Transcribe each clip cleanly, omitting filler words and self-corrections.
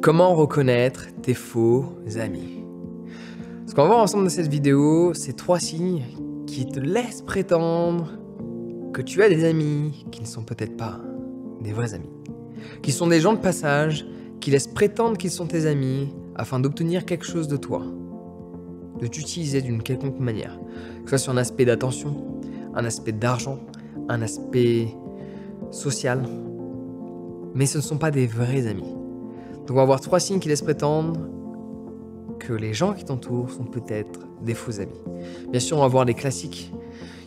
Comment reconnaître tes faux amis? Ce qu'on va voir ensemble dans cette vidéo, c'est 3 signes qui te laissent prétendre que tu as des amis qui ne sont peut-être pas des vrais amis, qui sont des gens de passage, qui laissent prétendre qu'ils sont tes amis afin d'obtenir quelque chose de toi, de t'utiliser d'une quelconque manière, que ce soit sur un aspect d'attention, un aspect d'argent, un aspect social, mais ce ne sont pas des vrais amis. Donc on va voir 3 signes qui laissent prétendre que les gens qui t'entourent sont peut-être des faux amis. Bien sûr, on va voir les classiques.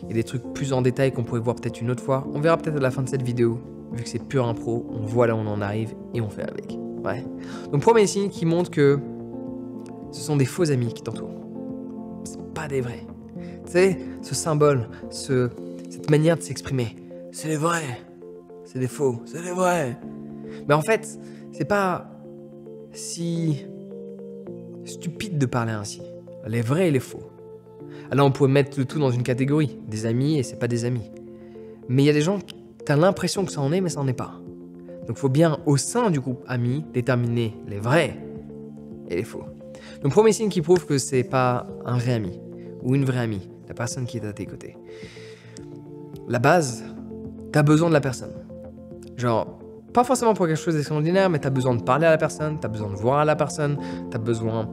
Il y a des trucs plus en détail qu'on pourrait voir peut-être une autre fois. On verra peut-être à la fin de cette vidéo. Vu que c'est pure impro, on voit là où on en arrive et on fait avec. Ouais. Donc premier signe qui montre que ce sont des faux amis qui t'entourent. C'est pas des vrais. Tu sais, ce symbole, cette manière de s'exprimer. C'est des vrais. C'est des faux. C'est des vrais. Mais en fait, c'est pas si stupide de parler ainsi. Les vrais et les faux. Alors on pourrait mettre le tout dans une catégorie. Des amis et c'est pas des amis. Mais il y a des gens, t'as l'impression que ça en est, mais ça en est pas. Donc il faut bien, au sein du groupe amis, déterminer les vrais et les faux. Donc premier signe qui prouve que c'est pas un vrai ami ou une vraie amie, la personne qui est à tes côtés. La base, t'as besoin de la personne. Genre, pas forcément pour quelque chose d'extraordinaire, mais t'as besoin de parler à la personne, t'as besoin de voir la personne, t'as besoin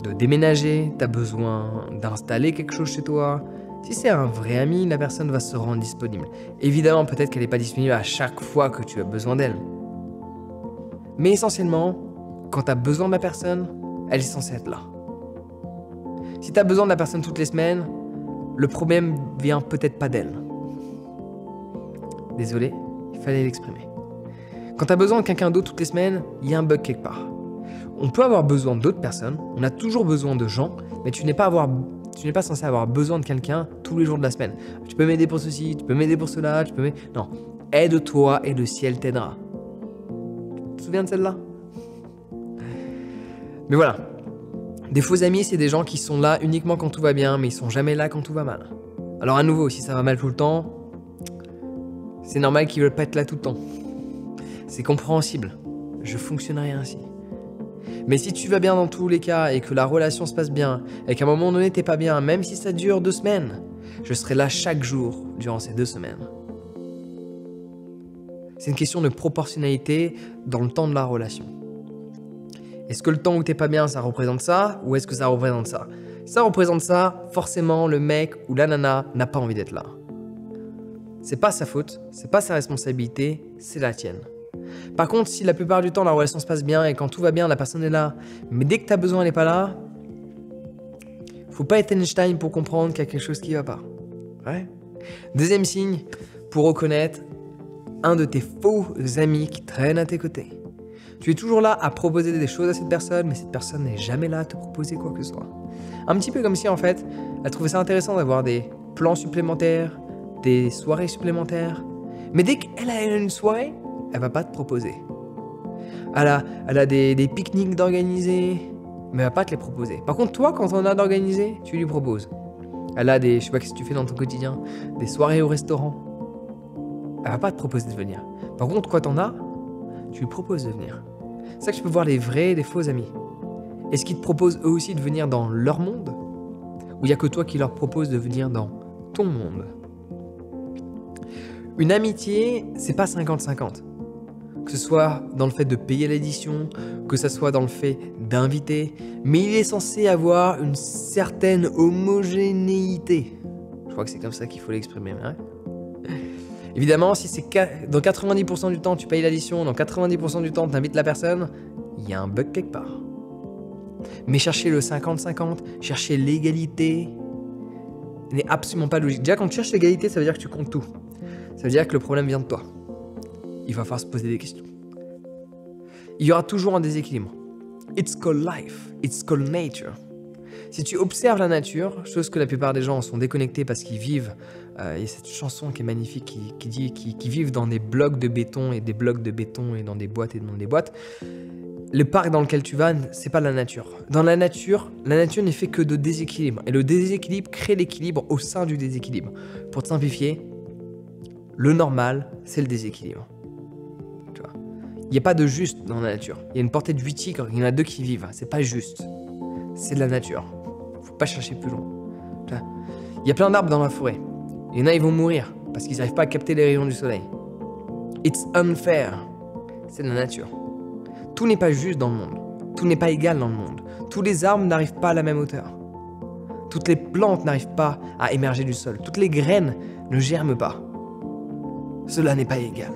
de déménager, t'as besoin d'installer quelque chose chez toi. Si c'est un vrai ami, la personne va se rendre disponible. Évidemment, peut-être qu'elle n'est pas disponible à chaque fois que tu as besoin d'elle. Mais essentiellement, quand tu as besoin de la personne, elle est censée être là. Si tu as besoin de la personne toutes les semaines, le problème vient peut-être pas d'elle. Désolé, il fallait l'exprimer. Quand tu as besoin de quelqu'un d'autre toutes les semaines, il y a un bug quelque part. On peut avoir besoin d'autres personnes, on a toujours besoin de gens, mais tu n'es pas censé avoir besoin de quelqu'un tous les jours de la semaine. Tu peux m'aider pour ceci, tu peux m'aider pour cela, tu peux m'aider... Non, aide-toi et le ciel t'aidera. Tu te souviens de celle-là? Mais voilà, des faux amis, c'est des gens qui sont là uniquement quand tout va bien, mais ils sont jamais là quand tout va mal. Alors à nouveau, si ça va mal tout le temps, c'est normal qu'ils veulent pas être là tout le temps. C'est compréhensible, je fonctionnerai ainsi. Mais si tu vas bien dans tous les cas et que la relation se passe bien et qu'à un moment donné t'es pas bien, même si ça dure 2 semaines, je serai là chaque jour durant ces 2 semaines. C'est une question de proportionnalité dans le temps de la relation. Est-ce que le temps où t'es pas bien ça représente ça ou est-ce que ça représente ça? Si ça représente ça, forcément le mec ou la nana n'a pas envie d'être là. C'est pas sa faute, c'est pas sa responsabilité, c'est la tienne. Par contre, si la plupart du temps la relation se passe bien et quand tout va bien, la personne est là, mais dès que tu as besoin, elle n'est pas là, faut pas être Einstein pour comprendre qu'il y a quelque chose qui va pas. Ouais. Deuxième signe pour reconnaître un de tes faux amis qui traîne à tes côtés. Tu es toujours là à proposer des choses à cette personne, mais cette personne n'est jamais là à te proposer quoi que ce soit. Un petit peu comme si en fait, elle trouvait ça intéressant d'avoir des plans supplémentaires, des soirées supplémentaires, mais dès qu'elle a une soirée, elle va pas te proposer. Elle a des pique-niques d'organiser, mais elle va pas te les proposer. Par contre, toi, quand on a d'organiser, tu lui proposes. Elle a je sais pas ce que tu fais dans ton quotidien, des soirées au restaurant. Elle va pas te proposer de venir. Par contre, quand t'en as, tu lui proposes de venir. C'est ça que tu peux voir les vrais et les faux amis. Est-ce qu'ils te proposent eux aussi de venir dans leur monde? Ou il y a que toi qui leur proposes de venir dans ton monde? Une amitié, c'est pas 50-50. Que ce soit dans le fait de payer l'édition, que ce soit dans le fait d'inviter, mais il est censé avoir une certaine homogénéité. Je crois que c'est comme ça qu'il faut l'exprimer. Hein. Évidemment, si c'est dans 90% du temps tu payes l'addition, dans 90% du temps tu invites la personne, il y a un bug quelque part. Mais chercher le 50-50, chercher l'égalité, n'est absolument pas logique. Déjà, quand tu cherches l'égalité, ça veut dire que tu comptes tout. Ça veut dire que le problème vient de toi. Il va falloir se poser des questions. Il y aura toujours un déséquilibre. It's called life, it's called nature. Si tu observes la nature, chose que la plupart des gens sont déconnectés parce qu'ils vivent, il y a cette chanson qui est magnifique qui dit qu'ils vivent dans des blocs de béton et des blocs de béton et dans des boîtes et dans des boîtes. Le parc dans lequel tu vas, c'est pas la nature. Dans la nature n'est fait que de déséquilibre. Et le déséquilibre crée l'équilibre au sein du déséquilibre. Pour te simplifier, le normal, c'est le déséquilibre. Tu vois. Il n'y a pas de juste dans la nature. Il y a une portée de 8 tigres, il y en a 2 qui vivent. C'est pas juste. C'est de la nature. Faut pas chercher plus loin. Il y a plein d'arbres dans la forêt. Il y en a, ils vont mourir parce qu'ils n'arrivent pas à capter les rayons du soleil. It's unfair. C'est de la nature. Tout n'est pas juste dans le monde. Tout n'est pas égal dans le monde. Tous les arbres n'arrivent pas à la même hauteur. Toutes les plantes n'arrivent pas à émerger du sol. Toutes les graines ne germent pas. Cela n'est pas égal.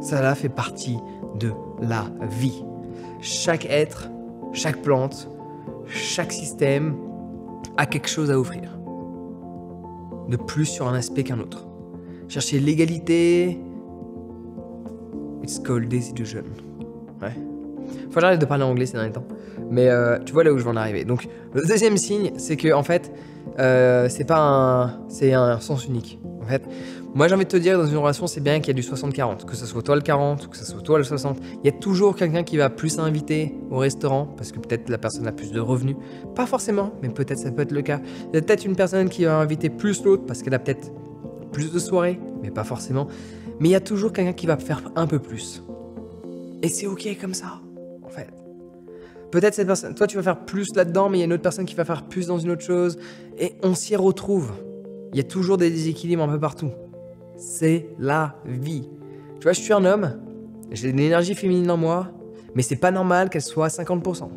Cela fait partie de la vie. Chaque être, chaque plante, chaque système a quelque chose à offrir. De plus sur un aspect qu'un autre. Chercher l'égalité, it's called désillusion. Ouais. Faut que j'arrête de parler anglais ces derniers temps. Mais tu vois là où je vais en arriver. Donc le deuxième signe, c'est que en fait, c'est un sens unique. En fait, moi j'ai envie de te dire, dans une relation, c'est bien qu'il y a du 60-40. Que ce soit toi le 40 ou que ce soit toi le 60. Il y a toujours quelqu'un qui va plus inviter au restaurant parce que peut-être la personne a plus de revenus. Pas forcément, mais peut-être ça peut être le cas. Il y a peut-être une personne qui va inviter plus l'autre parce qu'elle a peut-être plus de soirées, mais pas forcément. Mais il y a toujours quelqu'un qui va faire un peu plus. Et c'est ok comme ça, en fait. Peut-être cette personne, toi tu vas faire plus là-dedans, mais il y a une autre personne qui va faire plus dans une autre chose. Et on s'y retrouve. Il y a toujours des déséquilibres un peu partout. C'est la vie. Tu vois, je suis un homme, j'ai de l'énergie féminine en moi, mais c'est pas normal qu'elle soit à 50%.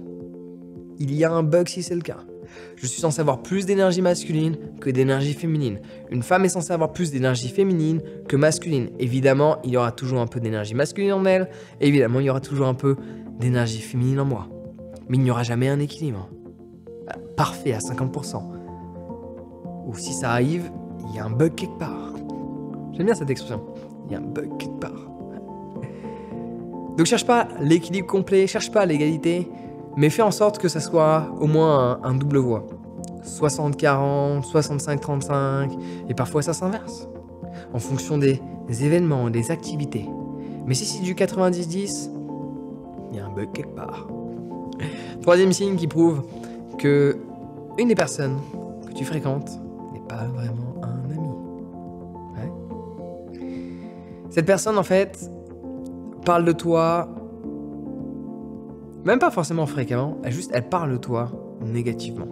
Il y a un bug si c'est le cas. Je suis censé avoir plus d'énergie masculine que d'énergie féminine. Une femme est censée avoir plus d'énergie féminine que masculine. Évidemment, il y aura toujours un peu d'énergie masculine en elle. Évidemment, il y aura toujours un peu d'énergie féminine en moi. Mais il n'y aura jamais un équilibre. Parfait à 50%. Ou si ça arrive, il y a un bug quelque part. J'aime bien cette expression. Il y a un bug quelque part. Donc cherche pas l'équilibre complet, cherche pas l'égalité, mais fais en sorte que ça soit au moins un double voie. 60-40, 65-35, et parfois ça s'inverse. En fonction des événements, des activités. Mais si c'est du 90-10, il y a un bug quelque part. Troisième signe qui prouve que une des personnes que tu fréquentes n'est pas vraiment un ami. Ouais. Cette personne, en fait, parle de toi, même pas forcément fréquemment, elle parle de toi négativement.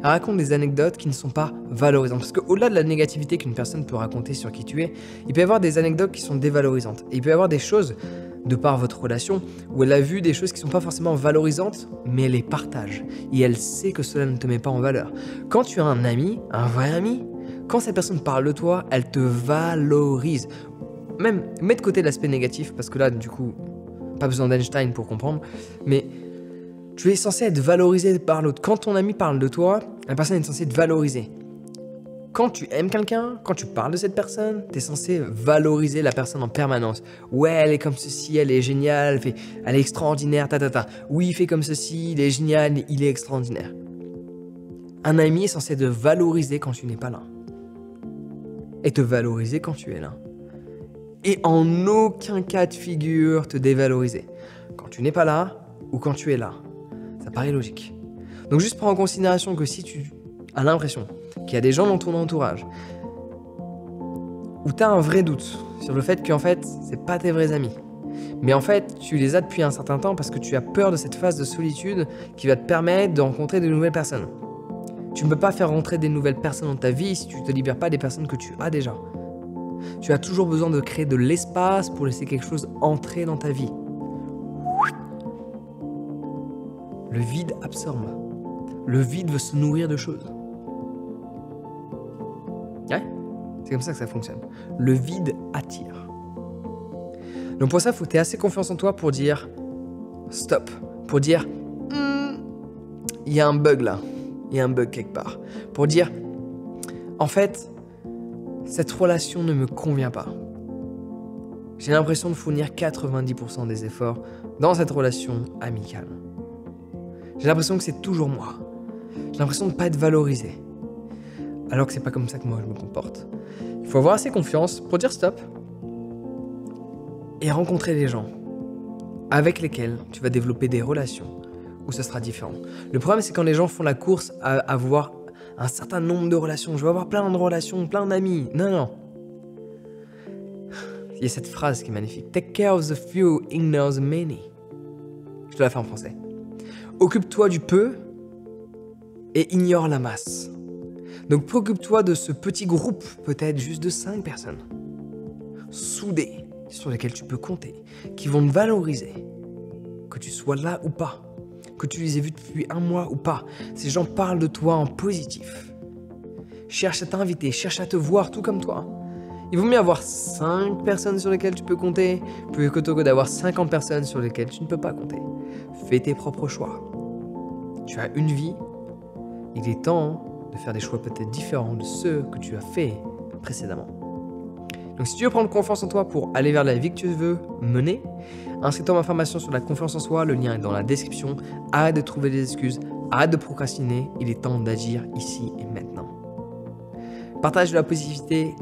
Elle raconte des anecdotes qui ne sont pas valorisantes. Parce qu'au-delà de la négativité qu'une personne peut raconter sur qui tu es, il peut y avoir des anecdotes qui sont dévalorisantes. Et il peut y avoir des choses, de par votre relation, où elle a vu des choses qui ne sont pas forcément valorisantes, mais elle les partage. Et elle sait que cela ne te met pas en valeur. Quand tu as un ami, un vrai ami, quand cette personne parle de toi, elle te valorise. Même, mets de côté l'aspect négatif, parce que là, du coup, pas besoin d'Einstein pour comprendre, mais tu es censé être valorisé par l'autre. Quand ton ami parle de toi, la personne est censée te valoriser. Quand tu aimes quelqu'un, quand tu parles de cette personne, tu es censé valoriser la personne en permanence. Ouais, elle est comme ceci, elle est géniale, elle est extraordinaire, Oui, il fait comme ceci, il est génial, il est extraordinaire. Un ami est censé te valoriser quand tu n'es pas là. Et te valoriser quand tu es là. Et en aucun cas de figure te dévaloriser. Quand tu n'es pas là ou quand tu es là. Ça paraît logique. Donc juste prends en considération que si tu as l'impression qu'il y a des gens dans ton entourage où tu as un vrai doute sur le fait qu'en fait, c'est pas tes vrais amis. Mais en fait, tu les as depuis un certain temps parce que tu as peur de cette phase de solitude qui va te permettre de rencontrer de nouvelles personnes. Tu ne peux pas faire rentrer des nouvelles personnes dans ta vie si tu ne te libères pas des personnes que tu as déjà. Tu as toujours besoin de créer de l'espace pour laisser quelque chose entrer dans ta vie. Le vide absorbe. Le vide veut se nourrir de choses. Ouais, c'est comme ça que ça fonctionne. Le vide attire. Donc pour ça, il faut que tu aies assez confiance en toi pour dire stop. Pour dire il y a un bug là. Il y a un bug quelque part. Pour dire en fait, cette relation ne me convient pas. J'ai l'impression de fournir 90% des efforts dans cette relation amicale. J'ai l'impression que c'est toujours moi. J'ai l'impression de ne pas être valorisé. Alors que c'est pas comme ça que moi je me comporte. Il faut avoir assez confiance pour dire stop et rencontrer des gens avec lesquels tu vas développer des relations où ce sera différent. Le problème, c'est quand les gens font la course à avoir un certain nombre de relations. Je veux avoir plein de relations, plein d'amis. Non. Il Il y a cette phrase qui est magnifique. Take care of the few, ignore the many. Je te la fais en français. Occupe-toi du peu et ignore la masse. Donc préoccupe-toi de ce petit groupe, peut-être juste de 5 personnes, soudées, sur lesquelles tu peux compter, qui vont te valoriser, que tu sois là ou pas, que tu les aies vus depuis un mois ou pas. Ces gens parlent de toi en positif. Cherche à t'inviter, cherche à te voir tout comme toi. Il vaut mieux avoir 5 personnes sur lesquelles tu peux compter, plutôt que d'avoir 50 personnes sur lesquelles tu ne peux pas compter. Fais tes propres choix. Tu as une vie, il est temps de faire des choix peut-être différents de ceux que tu as fait précédemment. Donc si tu veux prendre confiance en toi pour aller vers la vie que tu veux mener, inscris-toi à ma formation sur la confiance en soi, le lien est dans la description. Arrête de trouver des excuses, arrête de procrastiner, il est temps d'agir ici et maintenant. Partage de la positivité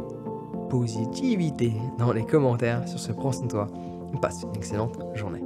dans les commentaires. Sur ce, prends soin de toi. Passe une excellente journée.